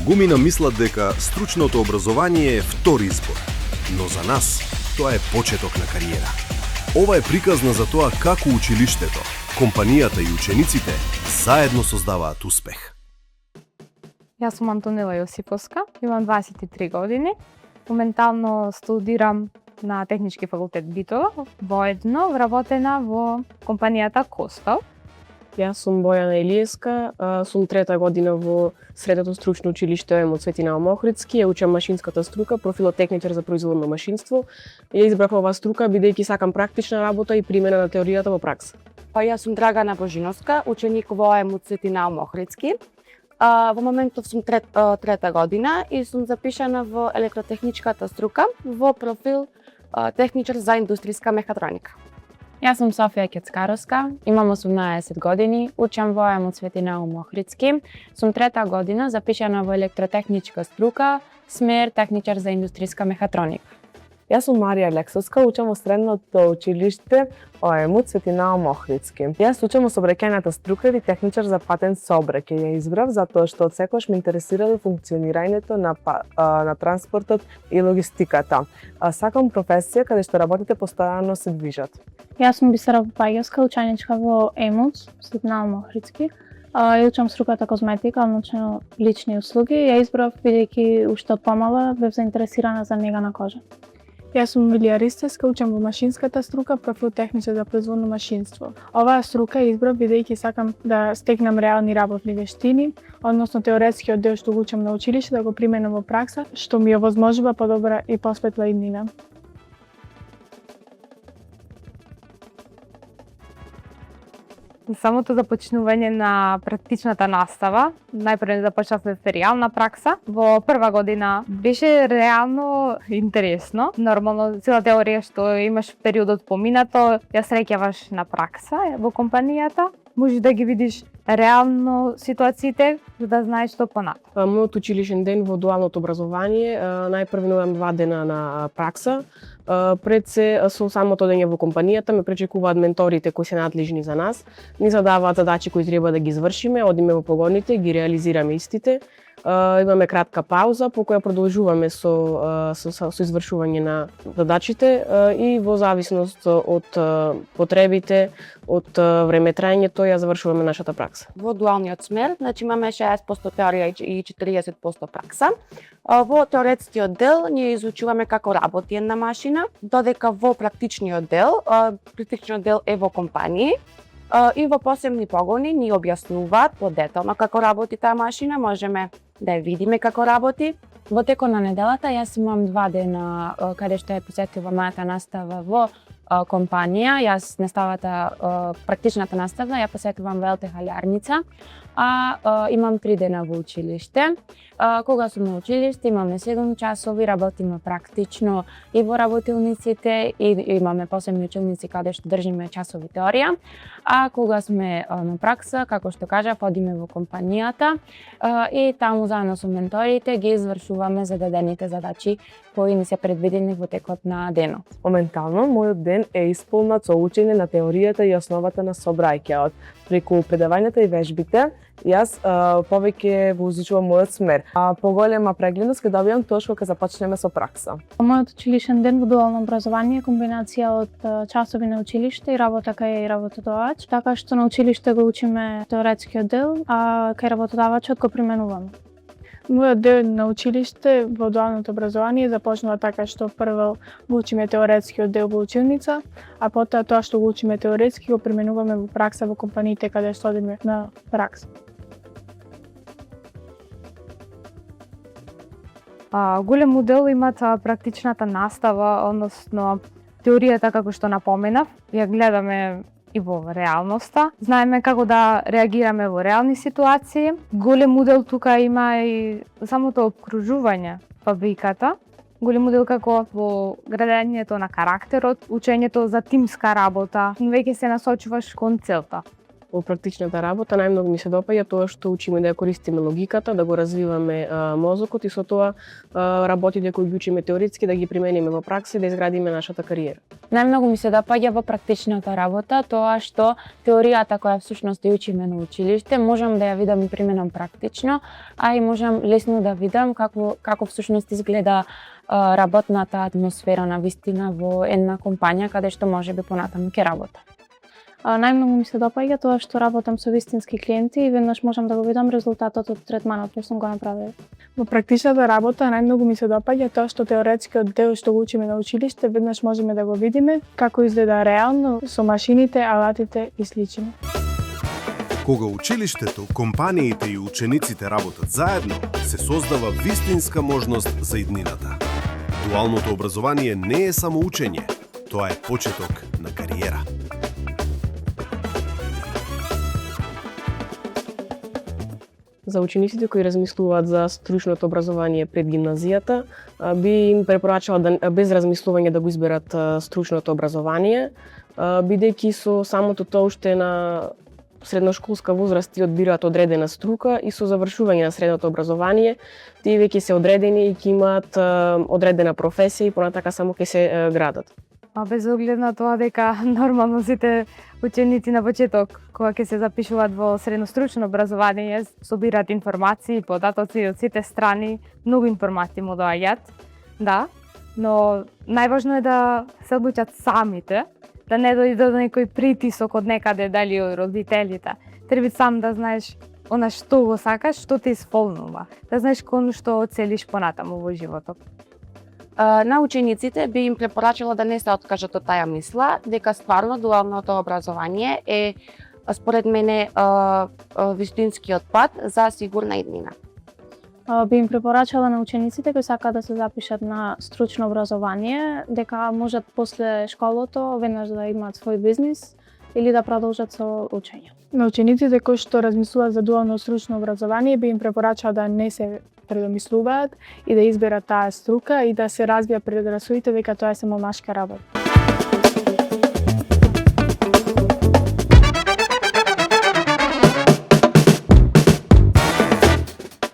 Многумина мислат дека стручното образование е втори избор, но за нас тоа е почеток на кариера. Ова е приказна за тоа како училиштето, компанијата и учениците заедно создаваат успех. Јас сум Антонела Јосиповска, имам 23 години. Моментално студирам на Технички факултет Битола, воедно вработена во компанијата Костел. Јас сум Бојана Илиевска, сум трета година во Средното стручно училиште ОМ Цвети Наум Охридски, ја учам машинската струка, профилот техничар за производно машинство. Ја избрав оваа струка бидејќи сакам практична работа и примена на теоријата во пракса. Јас сум Драгана Божиновска, ученик во ОМ Цвети Наум Охридски. Во моментов сум трета година и сум запишана во електротехничката струка во профил техничар за индустријска мехатроника. Јас сум Софија Кецкаровска, имам 18 години, учам во ОМ Цвети Наум Охридски. Сум трета година запишана во електротехничка струка, смер техничар за индустријска мехатроника. Јас сум Марија Алексовска, учам во Средното училиште ОМ Цвети Наум Охридски. Јас учам во сообраќајната струка и техничар за патен сообраќај. Ја избрав затоа што одсекогаш ме интересирало функционирањето на транспортот и логистиката. Сакам професија каде што работите постојано се движат. Јас сум Бисера Попаѓевска, ученичка во ЕМУЦ, Цвети Наум Охридски. Ја учам струката козметика, односно лични услуги. Ја избрав бидејќи уште од помала бев заинтересирана за нега на кожа. Јас сум Милија Ристевска, учам во машинската струка, профил техничар за производно машинство. Оваа струка избрав бидејќи сакам да стекнам реални работни вештини, односно теоретскиот дел што го учам на училиште да го применам во пракса, што ми овозможува подобра и посветла иднина. Самото започнување на практичната настава, најпрво започнавме реална пракса. Во прва година беше реално интересно. Нормално, цела теорија што имаш периодот поминато, ја среќаваш на пракса во компанијата. Можеш да ги видиш реално ситуациите, за да знаеш што понатаму. Мојот училишен ден во дуалното образование, најпрво имам 2 дена на пракса. Пред се со самото одење во компанијата ме пречекуваат менторите кои се надлежни за нас. Ни задаваат задачи кои треба да ги извршиме, одиме во погоните, ги реализираме истите. Имаме кратка пауза по која продолжуваме со извршување на задачите и во зависност од потребите, од времетраењето ја завршуваме нашата пракса. Во дуалниот смер, значи имаме 60% теорија и 40% пракса. Во теоретскиот дел ние изучуваме како работи една машина, додека во практичниот дел е во компании. И во посебни погони ни објаснуваат подетално како работи таа машина, можеме да ја видиме како работи. Во текот на неделата јас имам 2 дена каде што ја посетувам мојата настава во компанија. Јас практичната настава ја посетувам во ЛТХ Лјарница, имам 3 дена во училиште. Кога сум на училиште имаме 7 часови, работиме практично и во работилниците и имаме посебни училници каде што држиме часови теорија. А кога сме на пракса, како што кажав, одиме во компанијата и таму заедно со менторите ги извршуваме зададените задачи кои ни се предвидени во текот на денот. Моментално, мојот ден е исполнат со учење на теоријата и основата на сообраќајот. Преку предавањата и вежбите, јас повеќе го изучувам мојот смер. Поголема прегледност ќе добијам тоа кога започнеме со пракса. Мојот училишен ден во дуално образование е комбинација од часови на училиште и работа кај работодавач, така што на училиште го учиме теоретскиот дел, а кај работодавачот го применуваме. Мојот ден на училиште во дуалното образование започнува така што прво го учиме теоретскиот дел во училница, а потоа тоа што го учиме теоретски го применуваме во пракса во компаниите каде што одиме на пракса. Голем удел имат практичната настава, односно теоријата како што напоменав, ја гледаме и во реалноста. Знаеме како да реагираме во реални ситуации. Голем удел тука има и самото обкружување фабриката. Голем удел како во градењето на карактерот, учењето за тимска работа. Веќе се насочуваш кон целта. во практичната работа најмногу ми се допаѓа тоа што учиме да ја користиме логиката, да го развиваме мозокот и со тоа работите кои ги учиме теоретски да ги примениме во пракса и да изградиме нашата кариера. Најмногу ми се допаѓа во практичната работа тоа што теоријата која всушност ја учиме на училиште можам да ја видам и применам практично, а и можам лесно да видам како всушност изгледа работната атмосфера на вистина во една компанија каде што можеби понатаму ќе работам. Најмногу ми се допаѓа тоа што работам со вистински клиенти и веднаш можам да го видам резултатот од третманот кој сум го направил. Во практичната работа најмногу ми се допаѓа тоа што теоретскиот дел што го учиме на училиште веднаш можеме да го видиме како изгледа реално со машините, алатите и слично. Кога училиштето, компаниите и учениците работат заедно, се создава вистинска можност за иднината. Дуалното образование не е само учење, тоа е почеток на кариера. За учениците кои размислуваат за стручното образование пред гимназијата, би им препорачала да без размислување да го изберат стручното образование, бидејќи со самото тоа уште на средношколска возраст ти одбираат одредена струка и со завршување на средното образование тие веќе се одредени и ќе имаат одредена професија и понатака само ќе се градат. Без оглед на тоа дека нормално сите ученици на почеток кога ќе се запишуваат во средностручно образование собираат информации, податоци од сите страни, многу информации му доаѓаат, да, но најважно е да се одлучат самите, да не дојде до некој притисок од некаде, дали од родителите. Треба сам да знаеш она што го сакаш, што те исполнува, да знаеш кој што целиш понатаму во животот. На учениците би им препорачала да не се откажат од таа мисла, дека стварно дуалното образование е според мене вистинскиот пат за сигурна иднина. Би им препорачала на учениците кои сакаат да се запишат на стручно образование дека можат после школото веднаш да имаат свој бизнис или да продолжат со учење. На учениците кои што размислуваат за дуално стручно образование би им препорачала да не се предомислуваат и да изберат таа струка и да се развија предрасудите дека тоа е само машка работа.